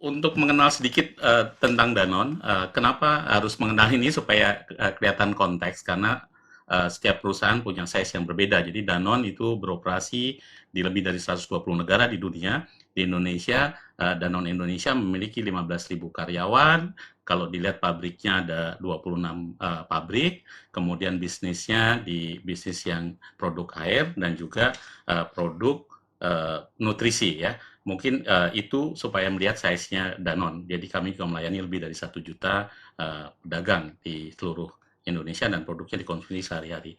Untuk mengenal sedikit tentang Danone, kenapa harus mengenal ini supaya kelihatan konteks, karena setiap perusahaan punya size yang berbeda. Jadi Danone itu beroperasi di lebih dari 120 negara di dunia. Di Indonesia, Danone Indonesia memiliki 15.000 karyawan. Kalau dilihat pabriknya ada 26 pabrik, kemudian bisnisnya di bisnis yang produk air dan juga produk nutrisi ya. Mungkin itu supaya melihat size-nya Danone. Jadi kami juga melayani lebih dari 1 juta pedagang di seluruh Indonesia dan produknya dikonsumsi sehari-hari.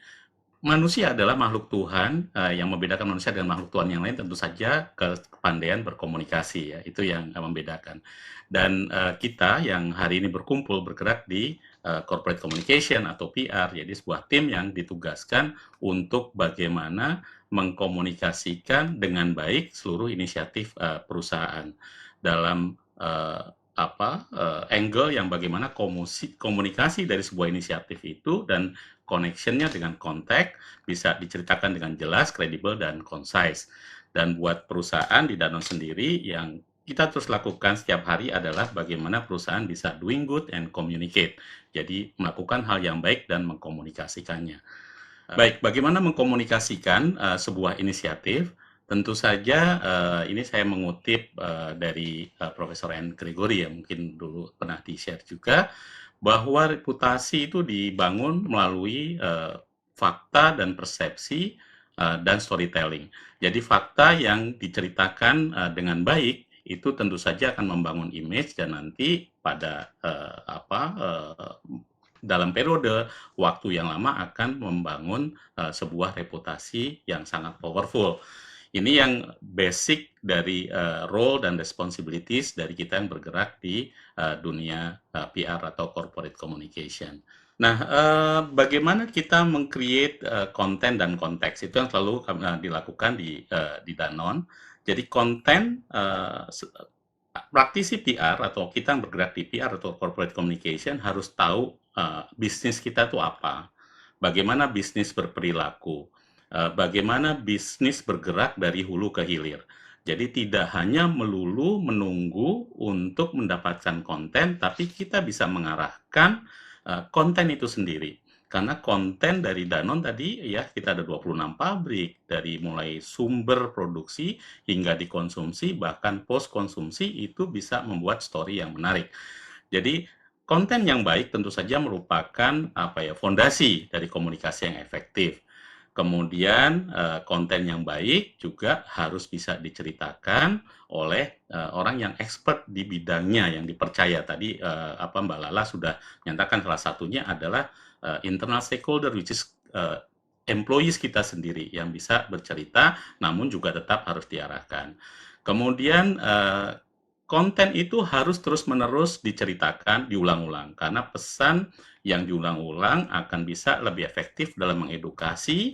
Manusia adalah makhluk Tuhan, yang membedakan manusia dengan makhluk Tuhan yang lain tentu saja kepandaian berkomunikasi ya, itu yang membedakan. Dan kita yang hari ini berkumpul bergerak di corporate communication atau PR, jadi sebuah tim yang ditugaskan untuk bagaimana mengkomunikasikan dengan baik seluruh inisiatif perusahaan dalam angle yang bagaimana komunikasi dari sebuah inisiatif itu dan connection-nya dengan konteks bisa diceritakan dengan jelas, kredibel, dan concise. Dan buat perusahaan di Danone sendiri yang kita terus lakukan setiap hari adalah bagaimana perusahaan bisa doing good and communicate. Jadi melakukan hal yang baik dan mengkomunikasikannya. Baik, bagaimana mengkomunikasikan sebuah inisiatif? Tentu saja ini saya mengutip dari Profesor N. Gregory yang mungkin dulu pernah di-share juga, bahwa reputasi itu dibangun melalui fakta dan persepsi dan storytelling. Jadi fakta yang diceritakan dengan baik itu tentu saja akan membangun image dan nanti pada dalam periode waktu yang lama akan membangun sebuah reputasi yang sangat powerful. Ini yang basic dari role dan responsibilities dari kita yang bergerak di dunia PR atau corporate communication. Nah, bagaimana kita meng-create konten dan konteks itu yang selalu dilakukan di Danone. Jadi konten praktisi PR atau kita yang bergerak di PR atau corporate communication harus tahu bisnis kita itu apa, bagaimana bisnis berperilaku, bagaimana bisnis bergerak dari hulu ke hilir. Jadi tidak hanya melulu menunggu untuk mendapatkan konten, tapi kita bisa mengarahkan konten itu sendiri. Karena konten dari Danone tadi ya kita ada 26 pabrik, dari mulai sumber produksi hingga dikonsumsi, bahkan post konsumsi itu bisa membuat story yang menarik. Jadi konten yang baik tentu saja merupakan fondasi dari komunikasi yang efektif. Kemudian konten yang baik juga harus bisa diceritakan oleh orang yang expert di bidangnya yang dipercaya. Tadi Mbak Lala sudah menyatakan salah satunya adalah internal stakeholder, which is employees kita sendiri yang bisa bercerita, namun juga tetap harus diarahkan. Kemudian konten itu harus terus-menerus diceritakan, diulang-ulang, karena pesan yang diulang-ulang akan bisa lebih efektif dalam mengedukasi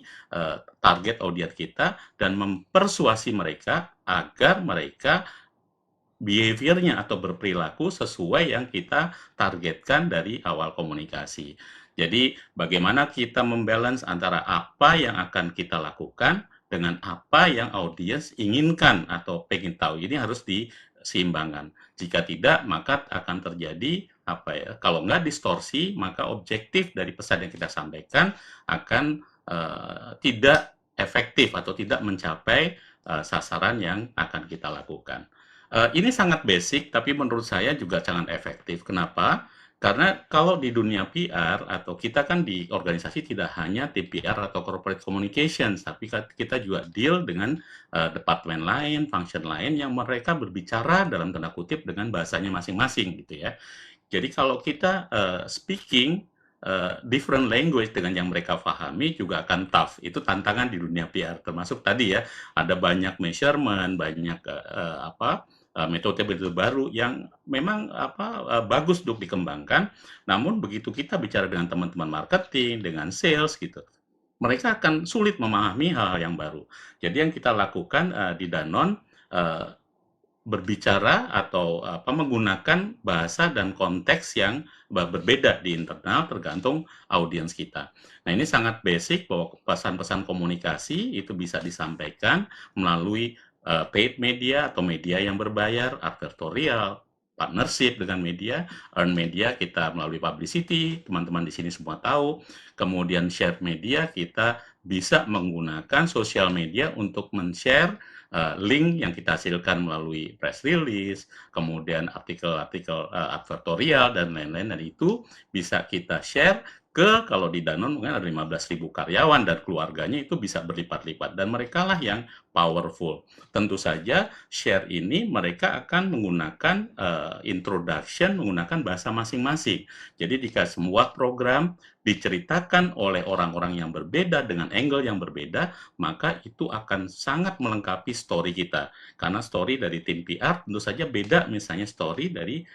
target audiens kita dan mempersuasi mereka agar mereka behavior-nya atau berperilaku sesuai yang kita targetkan dari awal komunikasi. Jadi bagaimana kita membalance antara apa yang akan kita lakukan dengan apa yang audiens inginkan atau pengen tahu. Ini harus diseimbangkan. Jika tidak, maka akan terjadi kalau nggak distorsi, maka objektif dari pesan yang kita sampaikan akan tidak efektif atau tidak mencapai sasaran yang akan kita lakukan. Ini sangat basic, tapi menurut saya juga sangat efektif. Kenapa? Karena kalau di dunia PR atau kita kan di organisasi tidak hanya tim PR atau corporate communications, tapi kita juga deal dengan departemen lain, function lain yang mereka berbicara dalam tanda kutip dengan bahasanya masing-masing gitu ya. Jadi kalau kita speaking different language dengan yang mereka pahami juga akan tough. Itu tantangan di dunia PR. Termasuk tadi ya, ada banyak measurement, banyak metode-metode baru yang memang bagus untuk dikembangkan. Namun begitu kita bicara dengan teman-teman marketing, dengan sales gitu, mereka akan sulit memahami hal-hal yang baru. Jadi yang kita lakukan di Danone berbicara atau menggunakan bahasa dan konteks yang berbeda di internal tergantung audiens kita. Nah, ini sangat basic bahwa pesan-pesan komunikasi itu bisa disampaikan melalui paid media atau media yang berbayar, advertorial, partnership dengan media, earn media kita melalui publicity, teman-teman di sini semua tahu. Kemudian share media, kita bisa menggunakan sosial media untuk men-share link yang kita hasilkan melalui press release, kemudian artikel-artikel advertorial dan lain-lain, dan itu bisa kita share ke, kalau di Danone mungkin ada 15.000 karyawan dan keluarganya itu bisa berlipat-lipat, dan mereka lah yang powerful. Tentu saja share ini mereka akan menggunakan introduction, menggunakan bahasa masing-masing. Jadi jika semua program diceritakan oleh orang-orang yang berbeda dengan angle yang berbeda, maka itu akan sangat melengkapi story kita. Karena story dari tim PR tentu saja beda misalnya story dari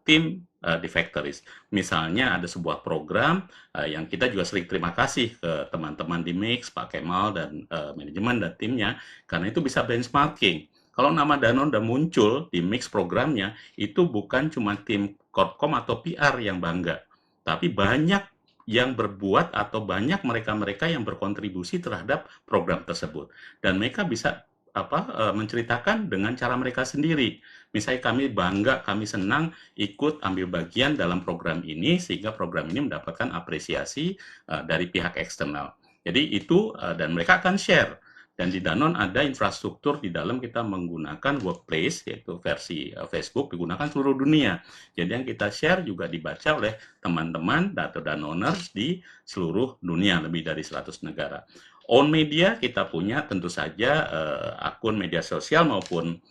tim di factories. Misalnya ada sebuah program yang kita juga sering terima kasih ke teman-teman di Mix, Pak Kemal dan manajemen dan timnya, karena itu bisa benchmarking. Kalau nama Danone udah muncul di Mix programnya, itu bukan cuma tim Corpcom atau PR yang bangga, tapi banyak yang berbuat atau banyak mereka-mereka yang berkontribusi terhadap program tersebut. Dan mereka bisa menceritakan dengan cara mereka sendiri. Misalnya kami bangga, kami senang ikut ambil bagian dalam program ini, sehingga program ini mendapatkan apresiasi dari pihak eksternal. Jadi itu, dan mereka akan share. Dan di Danone ada infrastruktur di dalam kita menggunakan workplace, yaitu versi Facebook digunakan seluruh dunia. Jadi yang kita share juga dibaca oleh teman-teman atau Danoners di seluruh dunia, lebih dari 100 negara. Own media kita punya tentu saja akun media sosial maupun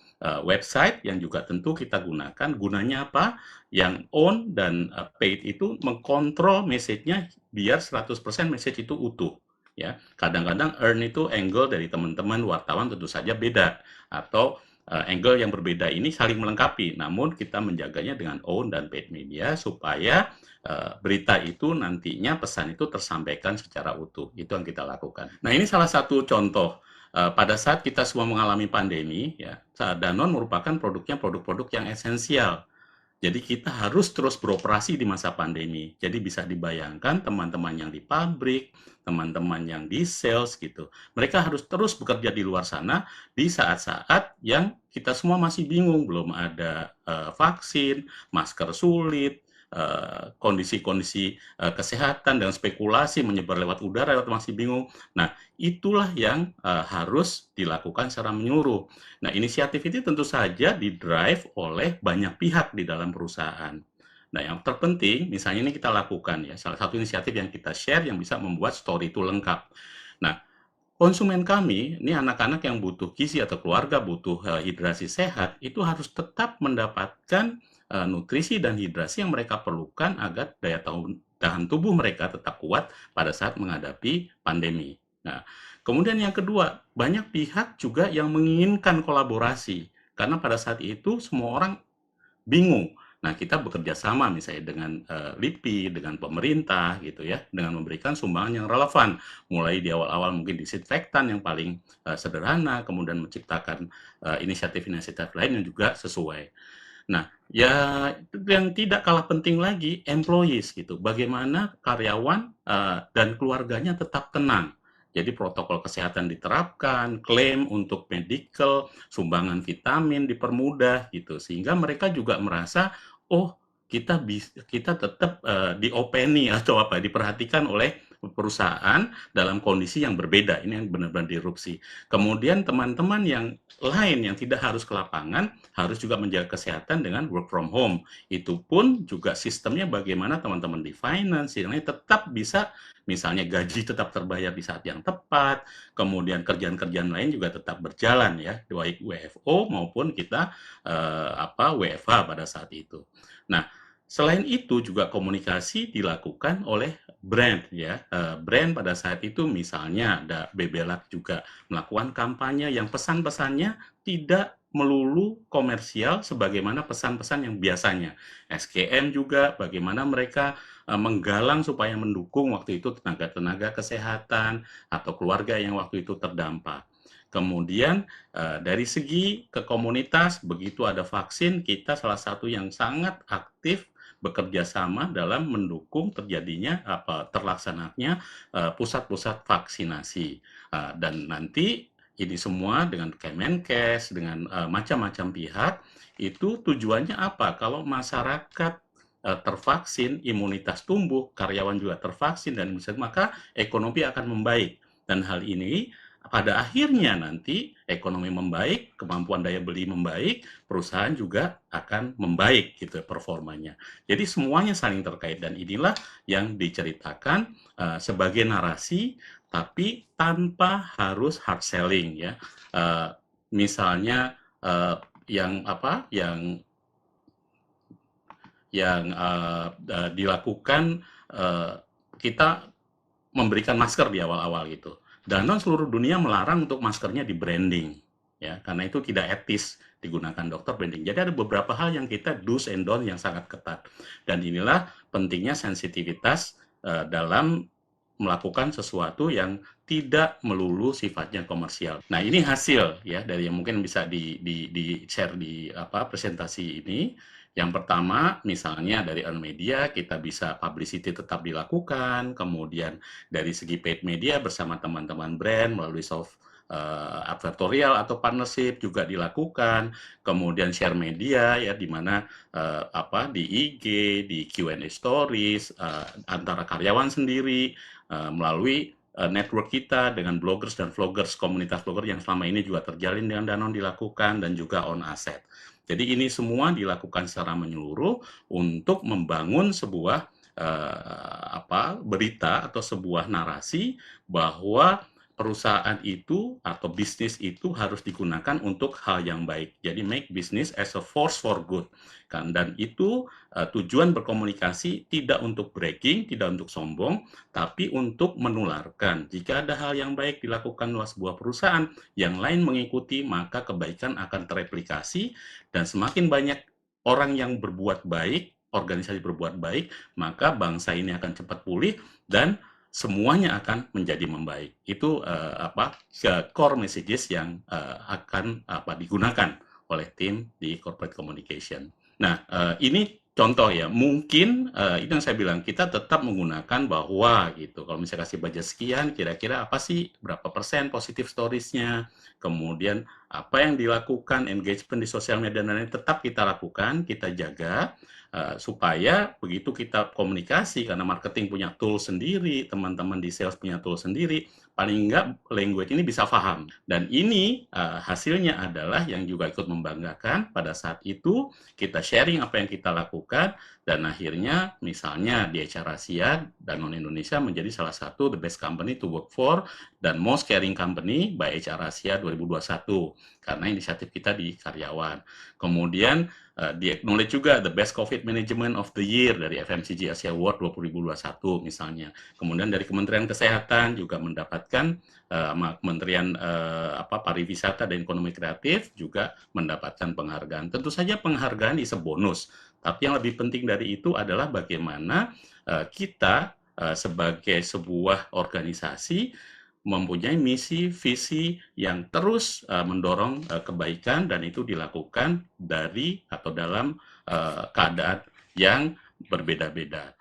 website yang juga tentu kita gunakan. Gunanya apa? Yang own dan paid itu mengkontrol message-nya biar 100% message itu utuh. Ya, kadang-kadang earn itu angle dari teman-teman wartawan tentu saja beda, atau angle yang berbeda ini saling melengkapi, namun kita menjaganya dengan own dan paid media supaya berita itu nantinya pesan itu tersampaikan secara utuh. Itu yang kita lakukan. Nah, ini salah satu contoh pada saat kita semua mengalami pandemi, ya, Danone merupakan produknya produk-produk yang esensial. Jadi kita harus terus beroperasi di masa pandemi. Jadi bisa dibayangkan teman-teman yang di pabrik, teman-teman yang di sales gitu. Mereka harus terus bekerja di luar sana di saat-saat yang kita semua masih bingung, belum ada vaksin, masker sulit, kondisi-kondisi kesehatan dan spekulasi menyebar lewat udara, masih bingung. Nah, itulah yang harus dilakukan secara menyeluruh. Nah, inisiatif itu tentu saja di-drive oleh banyak pihak di dalam perusahaan. Nah, yang terpenting, misalnya ini kita lakukan ya, salah satu inisiatif yang kita share yang bisa membuat story itu lengkap. Nah, konsumen kami, ini anak-anak yang butuh gizi atau keluarga butuh hidrasi sehat, itu harus tetap mendapatkan nutrisi dan hidrasi yang mereka perlukan agar daya tahan tubuh mereka tetap kuat pada saat menghadapi pandemi. Nah, kemudian yang kedua, banyak pihak juga yang menginginkan kolaborasi, karena pada saat itu semua orang bingung. Nah, kita bekerja sama misalnya dengan LIPI, dengan pemerintah gitu ya, dengan memberikan sumbangan yang relevan. Mulai di awal-awal mungkin disinfektan yang paling sederhana, kemudian menciptakan inisiatif-inisiatif lain yang juga sesuai. Nah, ya yang tidak kalah penting lagi employees gitu. Bagaimana karyawan dan keluarganya tetap tenang. Jadi protokol kesehatan diterapkan, klaim untuk medical, sumbangan vitamin dipermudah gitu. Sehingga mereka juga merasa, oh kita tetap diopeni atau apa diperhatikan oleh perusahaan dalam kondisi yang berbeda. Ini yang benar-benar diirupsi. Kemudian teman-teman yang lain yang tidak harus ke lapangan harus juga menjaga kesehatan dengan work from home. Itu pun juga sistemnya bagaimana teman-teman di finance yang lain tetap bisa, misalnya gaji tetap terbayar di saat yang tepat, kemudian kerjaan-kerjaan lain juga tetap berjalan ya, baik WFO maupun kita WFH pada saat itu. Nah, selain itu juga komunikasi dilakukan oleh brand ya. Brand pada saat itu misalnya ada Bebelak juga melakukan kampanye yang pesan-pesannya tidak melulu komersial sebagaimana pesan-pesan yang biasanya. SKM juga bagaimana mereka menggalang supaya mendukung waktu itu tenaga-tenaga kesehatan atau keluarga yang waktu itu terdampak. Kemudian dari segi ke komunitas, begitu ada vaksin, kita salah satu yang sangat aktif bekerja sama dalam mendukung terjadinya terlaksananya pusat-pusat vaksinasi. Dan nanti ini semua dengan Kemenkes, dengan macam-macam pihak, itu tujuannya apa? Kalau masyarakat tervaksin, imunitas tumbuh, karyawan juga tervaksin, dan maka ekonomi akan membaik. Dan hal ini pada akhirnya nanti ekonomi membaik, kemampuan daya beli membaik, perusahaan juga akan membaik gitu performanya. Jadi semuanya saling terkait, dan inilah yang diceritakan sebagai narasi, tapi tanpa harus hard selling ya. Misalnya yang apa yang dilakukan, kita memberikan masker di awal-awal gitu. Danone seluruh dunia melarang untuk maskernya di-branding, ya, karena itu tidak etis digunakan dokter branding. Jadi ada beberapa hal yang kita do's and don't yang sangat ketat. Dan inilah pentingnya sensitivitas dalam melakukan sesuatu yang tidak melulu sifatnya komersial. Nah, ini hasil ya dari yang mungkin bisa di-share di presentasi ini. Yang pertama, misalnya dari earned media kita bisa publicity tetap dilakukan, kemudian dari segi paid media bersama teman-teman brand melalui soft advertorial atau partnership juga dilakukan, kemudian share media ya di mana di IG, di Q&A stories antara karyawan sendiri melalui network kita dengan bloggers dan vloggers, komunitas vlogger yang selama ini juga terjalin dengan Danone dilakukan, dan juga on asset. Jadi ini semua dilakukan secara menyeluruh untuk membangun sebuah berita atau sebuah narasi bahwa perusahaan itu atau bisnis itu harus digunakan untuk hal yang baik. Jadi make business as a force for good. Kan? Dan itu tujuan berkomunikasi tidak untuk bragging, tidak untuk sombong, tapi untuk menularkan. Jika ada hal yang baik dilakukan oleh sebuah perusahaan, yang lain mengikuti, maka kebaikan akan tereplikasi, dan semakin banyak orang yang berbuat baik, organisasi berbuat baik, maka bangsa ini akan cepat pulih dan semuanya akan menjadi membaik. Itu core messages yang akan digunakan oleh tim di corporate communication. Nah, ini contoh ya, mungkin itu yang saya bilang, kita tetap menggunakan bahwa gitu. Kalau misalnya kasih budget sekian, kira-kira apa sih, berapa persen positive stories-nya, kemudian apa yang dilakukan, engagement di sosial media dan lain-lain, tetap kita lakukan, kita jaga, supaya begitu kita komunikasi, karena marketing punya tool sendiri, teman-teman di sales punya tool sendiri, paling enggak language ini bisa paham. Dan ini hasilnya adalah yang juga ikut membanggakan, pada saat itu kita sharing apa yang kita lakukan, dan akhirnya misalnya di HR Asia, Danone Indonesia menjadi salah satu the best company to work for dan most caring company by HR Asia 2021, karena inisiatif kita di karyawan. Kemudian di-acknowledge juga the best COVID management of the year dari FMCG Asia Award 2021 misalnya. Kemudian dari Kementerian Kesehatan juga mendapatkan Kementerian Pariwisata dan Ekonomi Kreatif juga mendapatkan penghargaan. Tentu saja penghargaan is a bonus, tapi yang lebih penting dari itu adalah bagaimana kita sebagai sebuah organisasi mempunyai misi, visi yang terus mendorong kebaikan, dan itu dilakukan dari atau dalam keadaan yang berbeda-beda.